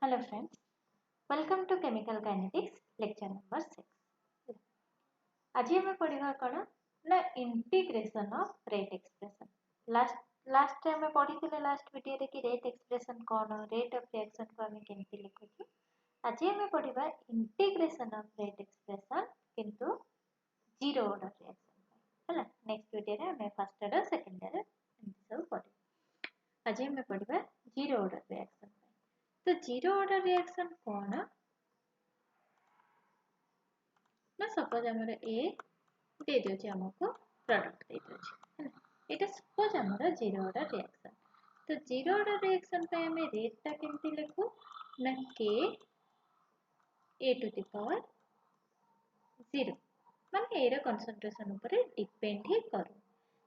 Hello friends, welcome to Chemical Kinetics lecture number 6. आज हमें पढ़िबा कौन ना integration of rate expression. Last time में पढ़ी लास्ट वीडियो रे कि रेट एक्सप्रेशन कौन, रेट ऑफ रिएक्शन को हमें केमती लिखुची। आज हमें पढ़िबा इंटीग्रेशन ऑफ रेट एक्सप्रेशन किंतु जीरो ऑर्डर रिएक्शन हैला। नेक्स्ट वीडियो रे हमें फर्स्ट ऑर्डर सेकंड ऑर्डर सब पढ़ी। आज हमें पढ़िबा जीरो ऑर्डर रिएक्शन। तो जीरो ऑर्डर रिएक्शन कौन ना सपोज हमर ए दे दियो हमको प्रोडक्ट दे दियो एटा सपोज हमर जीरो ऑर्डर रिएक्शन। तो जीरो ऑर्डर रिएक्शन पे हमें रेट ता केमती लिखु ना k a to the power 0 माने ए रो कंसंट्रेशन ऊपर डिपेंड ही करू।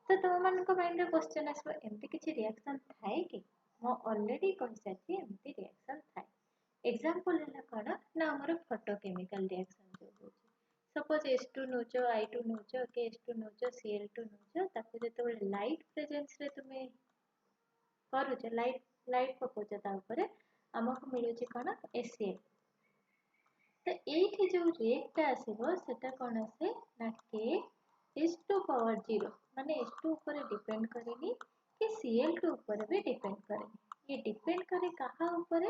तो तुम मन को माइंड रे क्वेश्चन आसबो एमती किछि रिएक्शन थाए कि मो ऑलरेडी कहि साथी एमती रिएक्शन थाए। एग्जांपल है कौन ना हमर फोटोकेमिकल रिएक्शन जो होची सपोज H2 नोचो I2 नोचो के H2 नोचो Cl2 नोचो ताको जते बेले लाइट प्रेजेंस रे तुमे करूछ लाइट पकोछ ता ऊपर हमको मिलुची कौन HCl। तो एठी जो रेट ता आसीबो सेटा कोन आसे ना के H2 पावर 0 माने H2 ऊपर डिपेंड करेनी कि Cl2 ऊपर भी डिपेंड करेनी। ये डिपेंड करे कहा ऊपर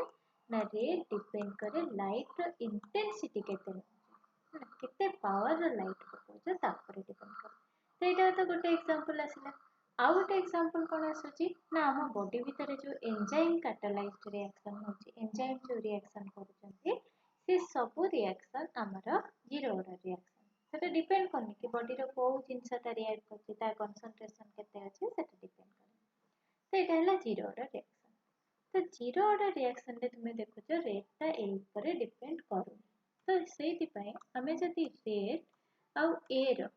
ना रेट डिपेंड करे लाइट रो इंटेंसिटी केते पावर रो लाइट पकोछ ता ऊपर डिपेंड करे। तो एटा तो गोटे एग्जांपल आसीला। आउ गोटे एग्जांपल कोन आसुची ना हम बॉडी भीतर जो एंजाइम कैटालाइज्ड रिएक्शन होची एंजाइम जो रिएक्शन करूचंती से सब रिएक्शन आमर जीरो ऑर्डर रिएक्शन सेटा डिपेंड करनी कि बॉडी रो को जिंसटा रिएक्ट करछि ता कंसंट्रेशन केते अछि सेटा डिपेंड करे। तो एटा हला जीरो ऑर्डर रिएक्शन। तो जीरो ऑर्डर रिएक्शन रे तुमे देखुछो रेट ता ए ऊपर डिपेंड करू। तो सेति पय हमें जदी रेट आउ ए रो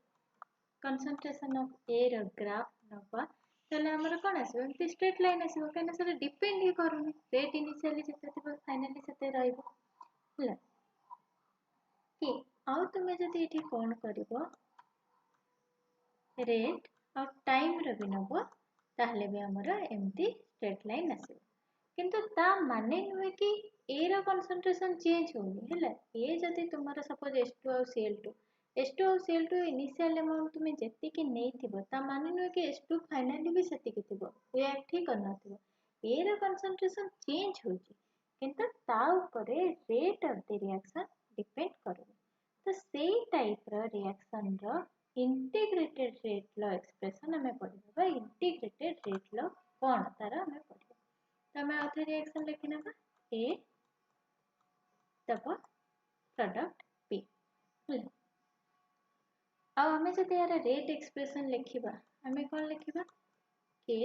कंसंट्रेशन ऑफ ए रो ग्राफ नबा तले हमर कोन आसीबो एमती स्ट्रेट लाइन आसीबो केना सेटा डिपेंड ही करूनी रेट इनिशियली जते थिबो फाइनली सेते रहइबो हला कि आउ तुमे जदी एठी कोन करिवो रेट और टाइम रो भी नबो ताहले भी हमर एमती स्ट्रेट लाइन आसीबो। किंतु ता माने नुहे कि ए रो कंसंट्रेशन चेंज होनी हला ए जदी तुमरा सपोज H2 और Cl2 और इनिशियल अमाउंट तुमे जेति कि नै थिबो ता माने नुहे कि H2 फाइनली भी सेति कि थिबो रिएक्ट ही करना थिबो ए रो कंसंट्रेशन चेंज होची किंतु ता ऊपर rate of the reaction depend करू। तो सेही टाइप रो रिएक्शन रो इंटीग्रेटेड रेट लो एक्सप्रेशन हमें पढिबा इंटीग्रेटेड रेट लो कोन तारा हमें पढिबा। तो हमें आउथे रिएक्शन लिखि नबा A तब प्रोडक्ट B हला। अब हमें जदि यार रेट एक्सप्रेशन लिखिबा हमें कोन लिखिबा k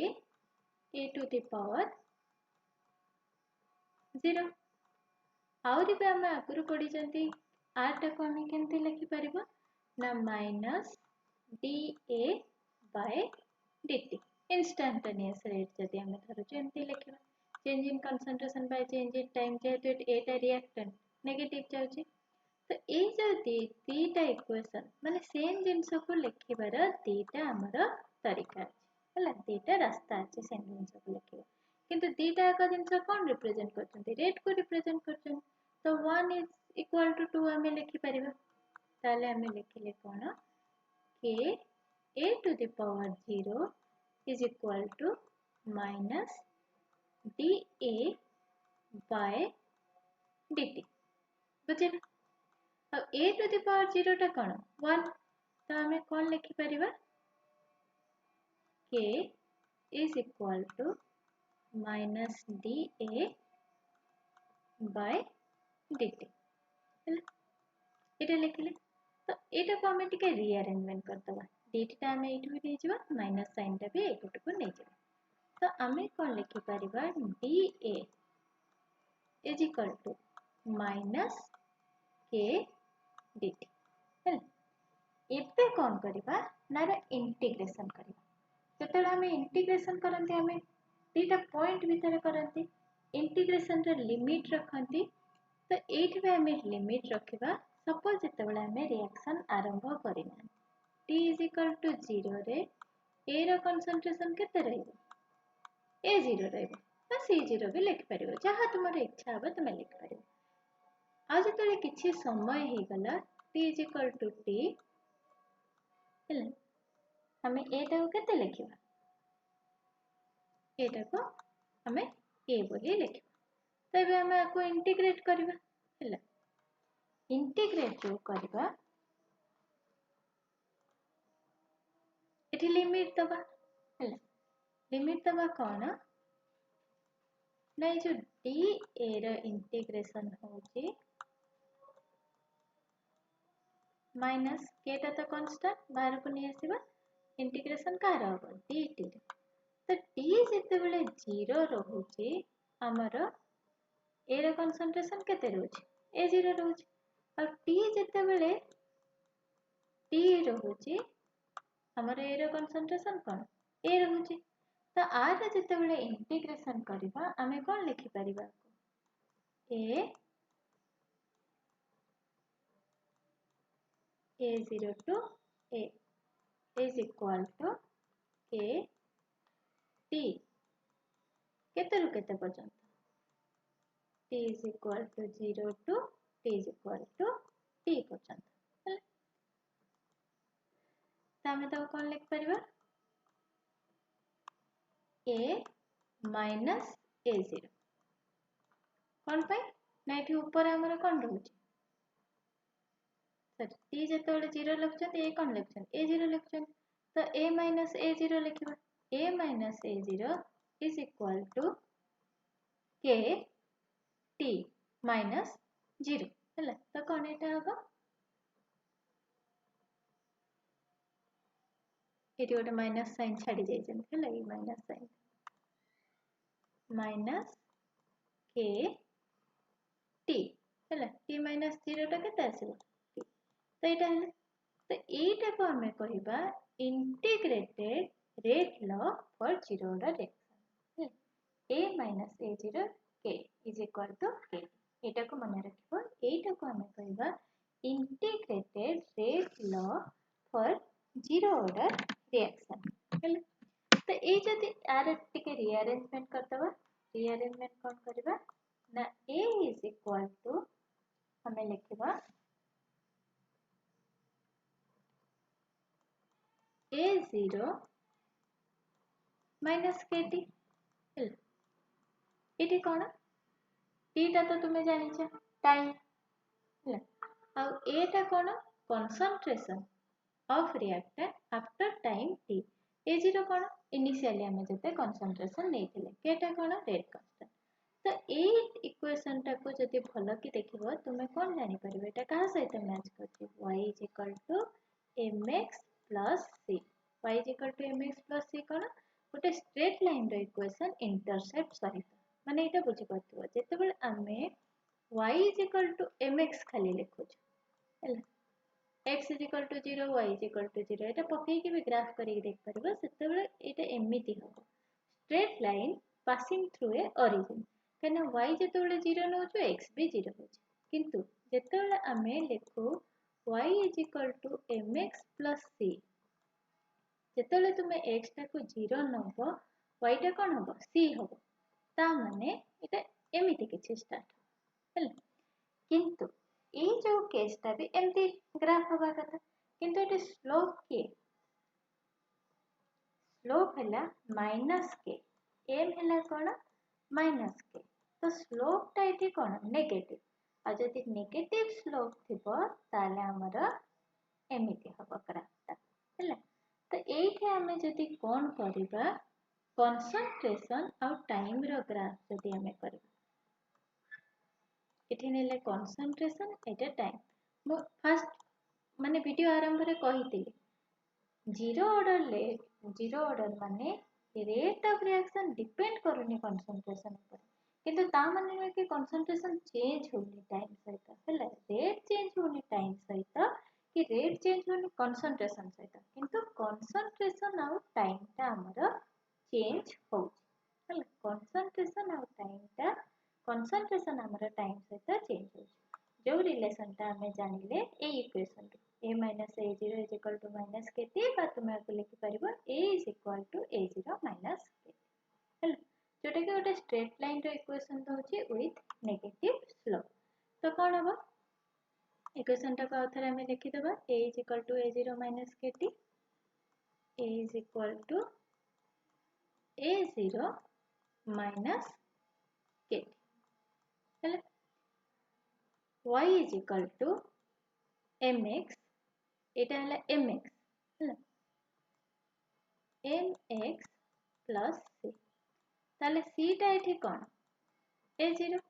a to the power 0 आउरी पे हमें आगुरु पढ़ी जंती आटा कोन केमती लिखि परिबा ना minus dA by dt instantaneous rate जदि हमें धरुचे एमती लिखिबा change in concentration by change in time जेहेतु एटा रिएक्टेंट नेगेटिव जाउची। तो ए जो दीटा इक्वेशन माने सेम जिंस को लिखिबार दीटा हमर तरीका अछि हला दीटा रास्ता अछि सेम जिंस को लिखिबा किंतु दीटा का जिंस कोन रिप्रेजेंट करछन्ती रेट को रिप्रेजेंट करछन। तो 1 इज इक्वल टू 2 हमें लिखि परिबा ताले हमें लिखिले कोन k a to the power 0 is equal to minus dA by dt बुझे। अब a टू द पावर 0 टा कोन 1 तो हमें कोन लिखि परिबा k is equal to minus dA by dt हला एटा लिखिले। तो एटा को हमें टिके रीअरेंजमेंट कर दबा dt टा हमें एठु भी जेबा माइनस साइन टा भी एठु को नै जेबा। तो हमें कोन लिखि परिबा dA is equal to minus k dt हला। एबे कोन करिबा नार इंटीग्रेशन करिबा जतले हमें इंटीग्रेशन करंती हमें दीटा पॉइंट भीतर करंती इंटीग्रेशन रे लिमिट रखंती। तो एठी में हमें लिमिट रखिबा सपोज जतले हमें रिएक्शन आरंभ करिना t is equal to 0 रे a रो कंसंट्रेशन केते रहइबो a0 रहइबो C0 भी लिखिपर जहाँ तुम इच्छा हम तुम लिखिपर आज जो किसी समय हो गला t is equal to t आम एटा को लिखा एटा को आम ए बोली लिखा तबे आम आपको इंटीग्रेट करवा इंटीग्रेट जो करवा एठी लिमिट दबा लिमिट दबा कौन ना जो डी ए र इंटीग्रेशन होची माइनस केटा तो कांस्टेंट बाहर को नहीं आसीबा इंटीग्रेशन कार होबो dt तो t जेते बेले 0 रहउची हमर ए र कंसंट्रेशन केते रहउची a0 रहउची और t जेते बेले t रहउची हमर ए र कंसंट्रेशन कोन a रहउची तो आर जेते बेले इंटीग्रेशन करबा हमें कोन लिखि परिबा a0 to a is equal to k t केते रु केते पर्यंत t is equal to 0 to t is equal to t पर्यंत तामे तो कोन लिख परिबा a minus a0 कोन पाई ना एठी ऊपर हमर कोन रहउची t जेते बेले 0 लिखछन a कोन लिखछन a0 लिखछन तो a minus a0 लिखबा a minus a0 is equal to k t minus 0 हला तो कोन एटा होबो एटी गोटे माइनस साइन छाड़ी जाइछन हला ई minus sign minus k t हला t minus 0 टा केते आसीबो t तो एटा हला तो एटा को हमें कहिबा integrated rate law for zero order reaction a minus a0 k is equal to k एटा को मन रखिबो एटा को हमें कहिबा integrated rate law for zero order reaction हला तो ए जदी आर टिके रीअरेंजमेंट करतबा रीअरेंजमेंट कोन करबा ना a is equal to हमें लिखिबा a0 minus kt एटी कोन t टा तो तुमे जानिछ टाइम आ एटा कोन concentration of reactant after time t a0 कोन इनिशियली हमें जते कंसंट्रेशन नेथिले केटा कोन रेट कांस्टेंट तो ए इक्वेशन टा को जति भलो कि देखिबो तुमे कोन जानि परिबे एटा कहा सहित मैच करछि y mx c y mx c कोन गोटे स्ट्रेट लाइन रो इक्वेशन इंटरसेप्ट सहित माने एटा बुझि पड़थिबो जेते बेले हमें y mx खाली लिखुछ हला x is equal to 0 y is equal to 0 एटा पकई के भी ग्राफ करी देख परबो सेते बेले एटा एमिति हो straight line passing through a origin कना y जेते बेले 0 नोचो x भी 0 हो किंतु जेते बेले हमें लिखो y is equal to mx plus c जेते बेले तुमे x टा को 0 नबो y टा कोन होबो c होबो ता माने एटा एमिति किछि स्टार्ट हला किंतु ए जो केसटा भी एमती ग्राफ हवा कथा किंतु एटे स्लोप के स्लोप हैला माइनस के एम हैला कोन माइनस के तो स्लोप टा एठी कोन नेगेटिव आ जदि नेगेटिव स्लोप थिबो ताले हमर एमिति हवा ग्राफटा हैला तो एठी हमें जदि कोन करिबा कंसंट्रेशन और टाइम रो ग्राफ जदि हमें करबा एठी नेले कंसंट्रेशन एटा टाइम मो फर्स्ट माने वीडियो आरंभ रे कहितिली जीरो ऑर्डर माने रेट ऑफ रिएक्शन डिपेंड करूनी कंसंट्रेशन पर किंतु ता माने नै कि कंसंट्रेशन चेंज होनी टाइम सहित हला रेट चेंज होनी टाइम सहित कि रेट चेंज होनी कंसंट्रेशन सहित किंतु कंसंट्रेशन और टाइम ता हमर चेंज हो हला कंसंट्रेशन और टाइम ता कंसंट्रेशन हमर टाइम सहित चेंज हो जो रिलेशन ता हमें जानिले ए equation a minus a0 is equal to minus kt बा तुमे को लिखि परिबो a is equal to a0 minus kt हल जोटा कि गोटे स्ट्रेट लाइन रो इक्वेशन दउची विथ नेगेटिव स्लोप। तो कौन हम इक्वेशन टाक आउ थे आम लिखिदेबा a is equal to a0 minus kt, a is equal to a0 minus kt हेले y is equal to mx, एटा हला mx हेले mx प्लस c, ताले c टा एठी कोन a0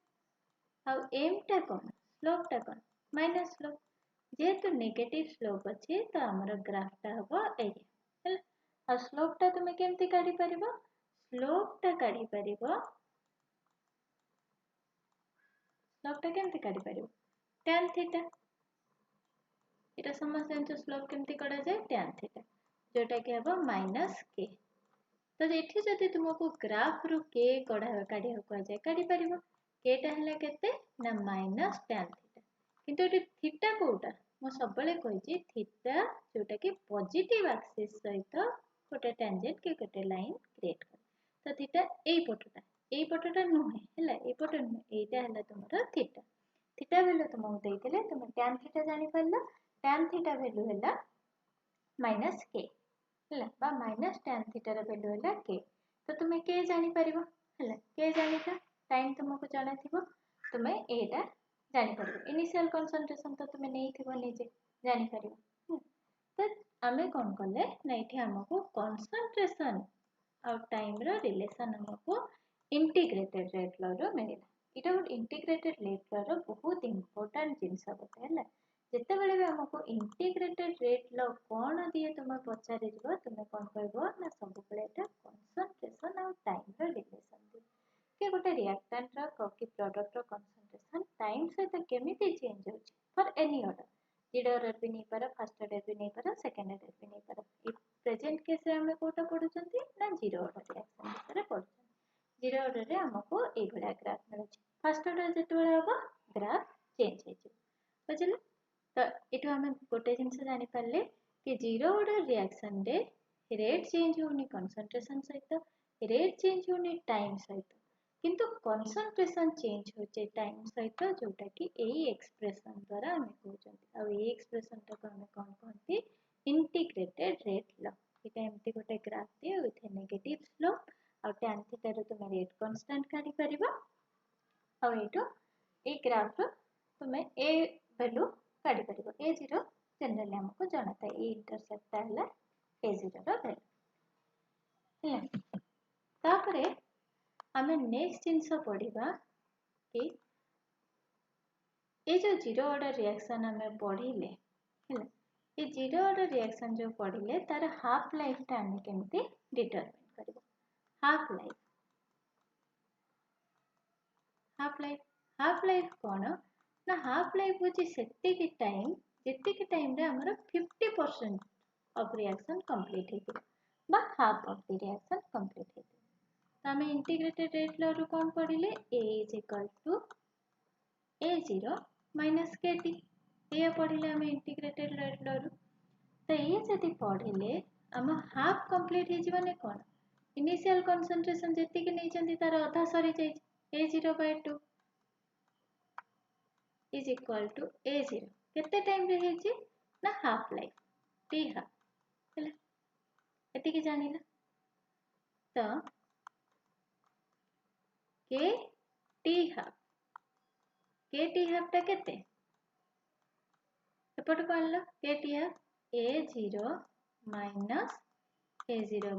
आउ m टा कोन स्लोप टा कोन माइनस स्लोप, जेहेतु नेगेटिव स्लोप अच्छे तो आमर ग्राफ टा हम ये आ स्लोप टा तुम केमती काढ़ी परिबो, स्लोप टा काढ़ी परिबो, स्लोप टा केमती काढ़ी परिबो tan थीटा, एटा समस्त जानते स्लोप केमती कढ़ा जाए tan थीटा, जोटा कि हम माइनस k। तो एठी जदि तुमको ग्राफ रु k कढ़ा काढ़ी को जाए काढ़ी परिबो, k टा हला केते ना माइनस tan थीटा, किंतु एटी थीटा कोटा मो सब बेले कहि थीटा जोटा कि पॉजिटिव एक्सिस सहित गोटे टेंजेंट कि गोटे लाइन क्रिएट कर। तो थीटा एई पटटा नुहे हैला एई पट नुहे एटा हैला तुमरो थीटा, थीटा वैल्यू तुमको देइतले तुम tan थीटा जानि परला, tan थीटा वैल्यू हैला माइनस k हैला बा माइनस tan थीटा रा वैल्यू हैला k। तो तुम k जानि परिबो हैला k जानिका टाइम तुमको जाना थिबो, तुम एटा जानि परिबो इनिशियल कंसंट्रेशन तो तुम नहीं थिबो निजे जानि परिबो। तो आमे कोन कले ना एठी हमको कंसंट्रेशन और टाइम रो रिलेशन हमको इंटीग्रेटेड रेट लॉ रो मिलला। इटा गोटे इंटीग्रेटेड रेट लॉ रो बहुत इंपोर्टेंट जिंस गोटे हैला, जेते बेले भी हमको इंटीग्रेटेड रेट लॉ कोन दिए तुम पचारि दिबो तुम कोन कहबो ना सब बेले एटा कंसंट्रेशन और टाइम रो रिलेशन दे के गोटे रिएक्टेंट रो कि प्रोडक्ट रो कंसंट्रेशन टाइम सहित केमिति चेंज होछि for any order, zero order भी नहीं पारा, फर्स्ट ऑर्डर भी नहीं पारा, सेकंड ऑर्डर भी नहीं पारा। इ प्रेजेंट केस रे हमें कोटा पढुचंती ना जीरो ऑर्डर रिएक्शन बिषय पढुचंती। जीरो ऑर्डर रे हमको ए भलिया ग्राफ मिलुछि, फर्स्ट ऑर्डर जेते बेले होबो ग्राफ चेंज हे जे बुझिले। तो एठो हमें गोटे जिंस जानि पारले कि जीरो ऑर्डर रिएक्शन रे रेट चेंज होनी कंसंट्रेशन सहित, रेट चेंज होनी टाइम सहित, किंतु कंसंट्रेशन चेंज होचे टाइम सहित जोटा कि एई एक्सप्रेशन द्वारा हमें कहउचंती। आ एई एक्सप्रेशन टाको हमें कोन कहंती इंटीग्रेटेड रेट लॉ। एटा एमती गोटे ग्राफ दिए विथ नेगेटिव स्लोप और tan थीटा रो तुम रेट कांस्टेंट काढी परिबो और एटो ए ग्राफ रो तुम ए वैल्यू काढी परिबो, a0 जनरली हमको जाना था ए इंटरसेप्ट ता हला a0 रो वैल्यू है। तापरे आमे नेक्स्ट जिंस पढ़िबा कि ये जो जीरो ऑर्डर रिएक्शन हमें पढ़िले हैला, ये जीरो ऑर्डर रिएक्शन जो पढ़िले तार हाफ लाइफ टा हमें केमती डिटरमाइन करबो। हाफ लाइफ हाफ लाइफ कोन ना हाफ लाइफ होची सेतिकी टाइम जेतिकी टाइम रे हमर 50% ऑफ रिएक्शन कंप्लीट हेतिबो बा half of the reaction complete हेतिबो। तो हमें इंटीग्रेटेड रेट लॉ रो कोन पढ़िले a is equal to a0 minus kt, ये पढ़िले हमें इंटीग्रेटेड रेट लॉ रो। तो ये जदि पढ़िले हम हाफ कंप्लीट हे जीवने कोन इनिशियल कंसंट्रेशन जेतिकी नै चंदी तार आधा सरी जाई a0/2 is equal to a0 केते टाइम रे हे छी ना हाफ लाइफ t हाफ हैला एति की जानिला। तो k t हाफ टा केते एपट को आनलो k t half a0 minus a0/2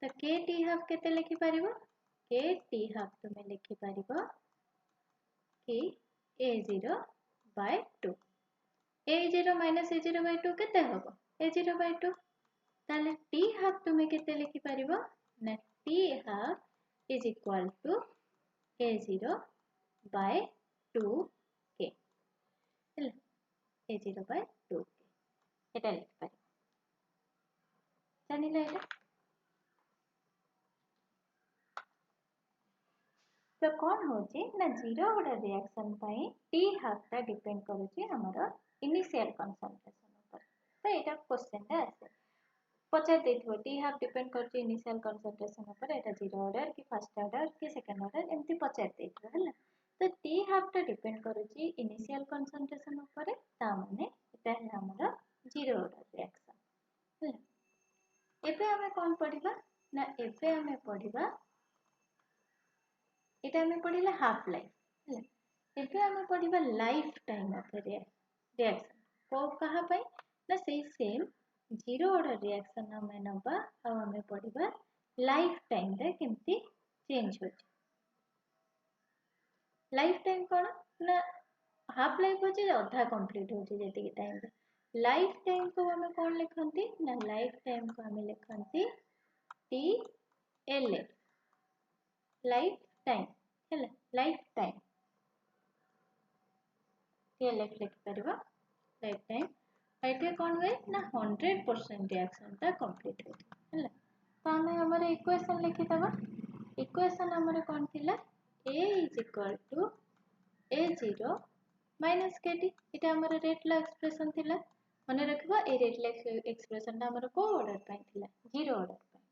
तो k t हाफ केते लिखि परिबो k t हाफ तुम लिखि परिबो कि a0/2 a0 माइनस a0/2 केते हबो a0/2 ताले t हाफ तुम केते लिखि परिबो ना t half is equal to a0/2k हैला a0/2k एटा लिखि परिबो जानिला एटा। तो कौन होची ना zero order reaction pi T half टा डिपेंड करूची हमर इनिशियल कंसंट्रेशन ऊपर। तो एटा क्वेश्चन रे आसे पचार देथिबो टी हाफ डिपेंड करछि इनिशियल कंसंट्रेशन ऊपर एटा जीरो ऑर्डर कि फर्स्ट ऑर्डर कि सेकंड ऑर्डर एमती पचार देथिबो हला तो टी हाफ टा डिपेंड करूछि इनिशियल कंसंट्रेशन ऊपर ता माने एटा है हमर जीरो ऑर्डर रिएक्शन हला एबे हमें कोन पढिबा ना एबे हमें पढिबा एटा हमें पढिला हाफ लाइफ हला एबे हमें पढिबा लाइफ टाइम ऑफ रिएक्शन को कहा पई ना सेही सेम जीरो ऑर्डर रिएक्शन हमें नबा और हमें पढ़िबा लाइफ टाइम रे केमती चेंज हो लाइफ टाइम कोन ना हाफ लाइफ होची आधा कंप्लीट होची जेति के टाइम रे लाइफ टाइम को हमें कोन लिखंती ना लाइफ टाइम को हमें लिखंती टी एल लाइफ टाइम हैला लाइफ टाइम टी एल लिख परबा लाइफ टाइम एटे कोन हुए ना 100% रिएक्शन ता कंप्लीट हो हैला तो हमें हमर इक्वेशन लिखि दबा इक्वेशन हमर कोन थिला a is equal to a0 minus kt एटा हमर रेट ला एक्सप्रेशन थिला मने रखबा ए रेट ला एक्सप्रेशन ता हमर को ऑर्डर पाई थिला जीरो ऑर्डर पाई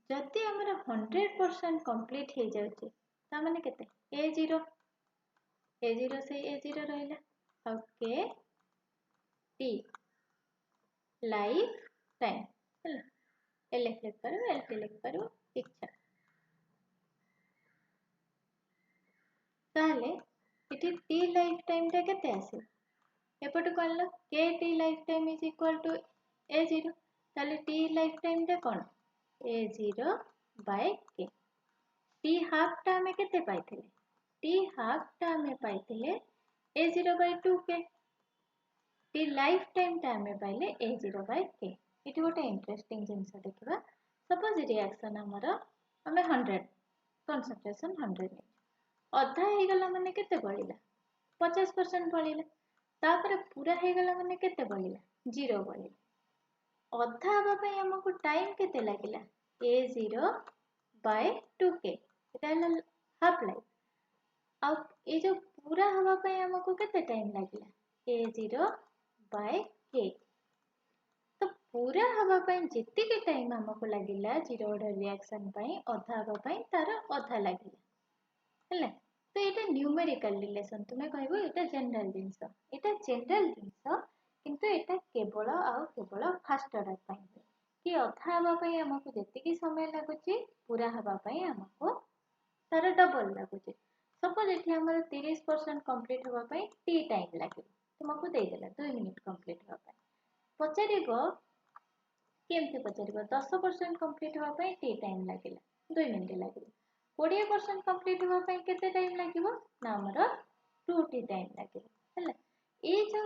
जति हमर 100% कंप्लीट हे जाउची ता माने केते a0 से a0 रहला ओके टी लाइफ टाइम हला एल लिख करू एल टी लिख करू इच्छा ताले इति टी लाइफ टाइम ता केते आसे एपट कोन के t life time is equal to a0 ताले टी लाइफ टाइम ता कोन a0 by k t half ता हमें केते पाइथिले टी हाफ ता हमें पाइथिले a0 by 2k t life time ता हमें पाइले a0 बाय k इति गोटे इंटरेस्टिंग जिंस देखिबा सपोज रिएक्शन हमर हमें 100 कंसंट्रेशन 100 अधा हे गला माने केते बळिला 50% बळिला तापर पूरा हे गला माने केते बळिला 0 बळिला अधा हबा पई हमकु टाइम केते लागिला a0 by 2k Etah half life आ ए जो पूरा हवा पई हमकु केते टाइम लागिला a0 बाय k तो पूरा हवा पई जेति के टाइम हमकु लागिला जीरो ऑर्डर रिएक्शन पई अधा हवा पई तार अधा लागिला हैला तो एटा न्यूमेरिकल रिलेशन तुमे कहबो एटा जनरल जिंस किंतु एटा केवल आ केवल फर्स्ट ऑर्डर पई कि अधा हवा पई हमकु जेति की समय लागुची पूरा हवा पई हमकु तार डबल लागुची सपोज एठी हमर 30% कंप्लीट होबा पई टी टाइम लागिब तुमको दे देला 2 मिनिट कंप्लीट होबा पई पचारिबो केमते पचारिबो 10% कंप्लीट होबा पई टी टाइम लागिला 2 मिनिट लागिब 20% कंप्लीट होबा पई केते टाइम लागिबो ना हमर 2 टी टाइम लागिब हैला ए जो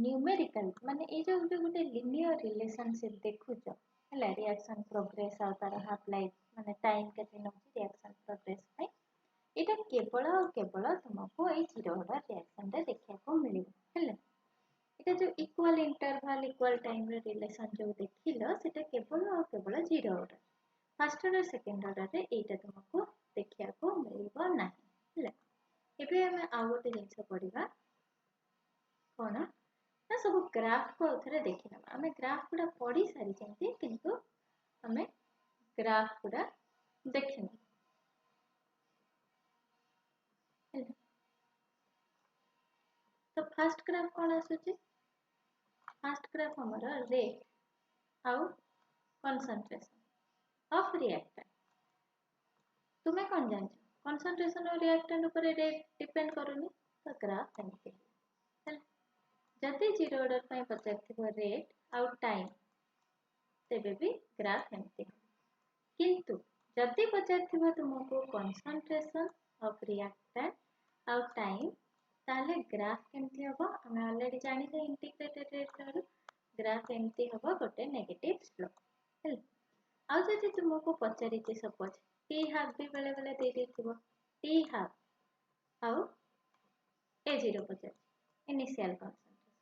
न्यूमेरिकल माने ए जो गोटे लिनियर रिलेशनशिप देखुचो हैला रिएक्शन प्रोग्रेस आ तार हाफ लाइफ माने टाइम केते नउची रिएक्शन प्रोग्रेस पई एटा केवल तुमको ए जीरो ऑर्डर रिएक्शन रे देखिया को मिलिबो हैला एटा जो इक्वल इंटरवल इक्वल टाइम रे रिलेशन जो देखिलो सेटा केवल zero order first order second order रे एटा तुमको देखिया को मिलिबो नाही हैला एबे हम आ गोटे जिंस पढिबा कोन ना सब ग्राफ को उथरे देखिना हमें ग्राफ गुडा पढी सारी जंती किंतु हमें ग्राफ गुडा देखिना तो फर्स्ट ग्राफ कौन आसुची फर्स्ट ग्राफ हमारा रेट आउ कंसंट्रेशन ऑफ रिएक्टेंट तुम्हें कौन जान कंसंट्रेशन और रिएक्टेंट ऊपर रेट डिपेंड करूनी तो ग्राफ एमती है जदि जीरो ऑर्डर पई पचारथिबो रेट आउ टाइम तेबे भी ग्राफ एमती किंतु जदि पचारथिबो तुमको कंसंट्रेशन ऑफ रिएक्टेंट आउ टाइम ताले ग्राफ केमती हबो हमें ऑलरेडी जानि ले इंटीग्रेटेड रेट रो ग्राफ एमती हबो गोटे नेगेटिव स्लोप हैला आ जदि तुमको पचारि जे सपोज टी हाफ भी बेले बेले दे देथिबो टी हाफ आउ a0 पचार इनिशियल कंसंट्रेशन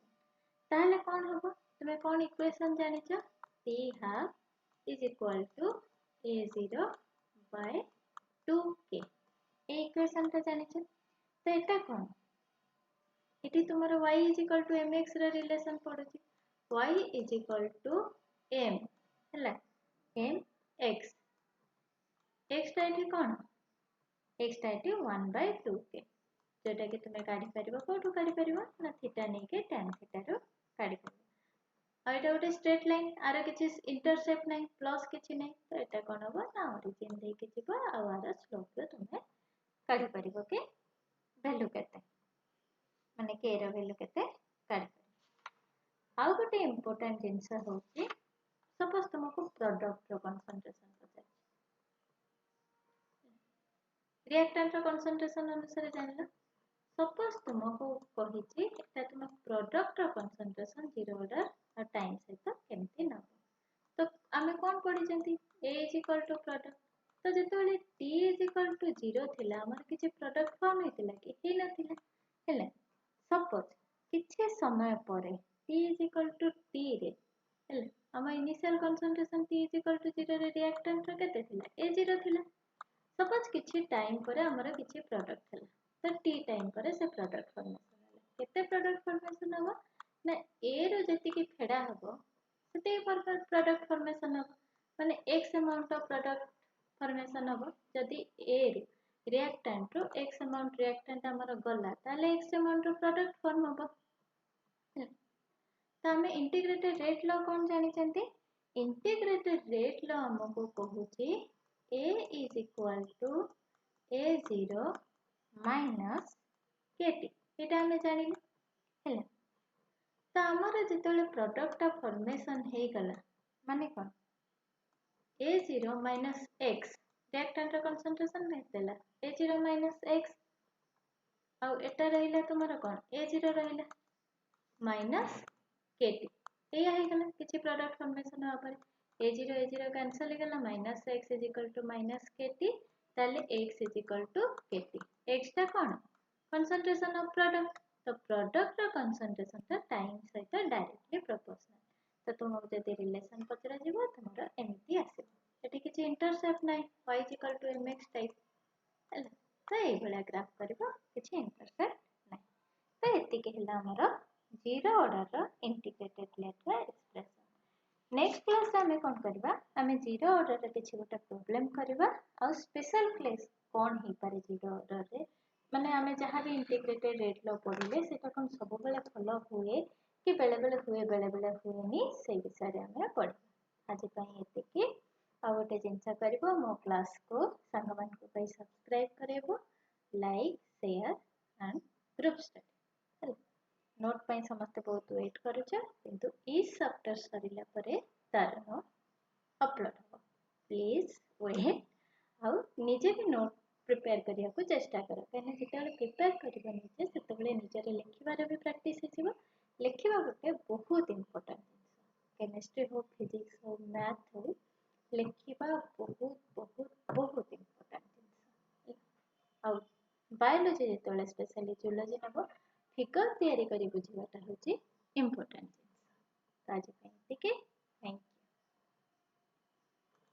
ताले कोन हबो तुमे कोन इक्वेशन जानिचो t half is equal to a0 by 2k ए इक्वेशन ता जानिचो तो एटा कोन इति तुम्हारा y is equal to mx रा relation पड़ुची y is equal to m है m x x टा एठी कोन x टा एठी 1/2k जोटा कि तुमे काढी परिबो कोठो काढी परिबो ना थीटा नै के tan थीटा रो काढी परिबो आ एटा गोटे स्ट्रेट लाइन आरो किछि इंटरसेप्ट नै प्लस किछि नै तो एटा कोन हो ना ओरिजिन दे के जिवो आ आरो स्लोप रो तुमे काढी परिबो के वैल्यू केते माने k रो वैल्यू केते काढी आउ गोटे इंपोर्टेंट जिंस होची सपोज तुमको प्रोडक्ट रो कंसंट्रेशन पचार रिएक्टेंट रो कंसंट्रेशन अनुसार जानलो सपोज तुमको कहिची एटा तुम प्रोडक्ट रो कंसंट्रेशन जीरो ऑर्डर और टाइम सहित केमती न तो आमे कोन पढी जंती a is equal to product तो जेते बेले t is equal to 0 थिला हमर किछि प्रोडक्ट फॉर्म हेतिला कि हे नथिला हेले सपोज किछि समय परे t is equal to t रे हेले हम initial concentration t is equal to 0 रे रिएक्टेंट रो केते थिला a0 थिला सपोज किछि टाइम परे हमर किछि प्रोडक्ट थिला तो t टाइम परे से प्रोडक्ट फॉर्मेशन होला केते प्रोडक्ट फॉर्मेशन हबो ना a रो जति कि फेडा हबो सेते प्रोडक्ट फॉर्मेशन हबो माने x amount of product formation हबो जदि a रे रिएक्टेंट रो x अमाउंट रिएक्टेंट हमर गला ताले x अमाउंट रो प्रोडक्ट फॉर्म हबो तो हमें इंटीग्रेटेड रेट लॉ कौन जानी चंती इंटीग्रेटेड रेट लॉ हमको कहूची a is equal to a0 minus kt एटा हमें जानिले हेले तो हमर जेतले प्रोडक्ट फॉर्मेशन हे गला माने कोन a0 minus x रिएक्टेंट रो कंसंट्रेशन हेतेला a0 minus x आ एटा रहिला तुमरा कोन a0 रहिला minus kt एया हे गला किछि प्रोडक्ट फॉर्मेशन हो पर a0 कैंसिल हे गला minus x is equal to minus kt ताले x is equal to kt x ता कोन concentration of product तो प्रोडक्ट रो concentration ता टाइम सहित डायरेक्टली प्रोपोर्शनल तो तुमको जदि रिलेशन पचरा जिवो तुमरा एमिति आसीबो एठी किछि इंटरसेप्ट नै y is equal to mx type हेला तो एई भला ग्राफ करबो किछि इंटरसेप्ट नै तो एति के हला हमर जीरो ऑर्डर रो इंटीग्रेटेड रेट रो एक्सप्रेशन नेक्स्ट क्लास में कोन करबा हमें जीरो ऑर्डर रे किछि गोटा प्रॉब्लम करबा और स्पेशल केस कोन हे पारे जीरो ऑर्डर रे माने हमें जहां भी इंटीग्रेटेड रेट लो पढिले सेटा कोन सब बेले फॉलो हुए कि बेले बेले हुएनी से विषय रे हमें पढ आज पई एते कि आ गोटे जिंसा करबो मो क्लास को संगमान को पई सब्सक्राइब करबो like share and group study note पई समस्त बहुत वेट करूछ किंतु ई चैप्टर सरिला परे तार नोट अपलोड हो प्लीज वेट आउ निजे भी नोट प्रिपेयर करिया को चेष्टा करो कहने जेतेबेले प्रिपेयर करिबो निजे सेतेबेले निजे लिखिबार भी प्रैक्टिस हिसिबो लिखिबा गोटे बहुत इंपोर्टेंट केमिस्ट्री हो फिजिक्स हो मैथ हो लिखिबा बहुत इंपोर्टेंट आउ बायोलॉजी जेतेबेले स्पेशली जूलॉजी नबो फिगर तयारी करी बुझिबाटा होची इंपोर्टेंट आज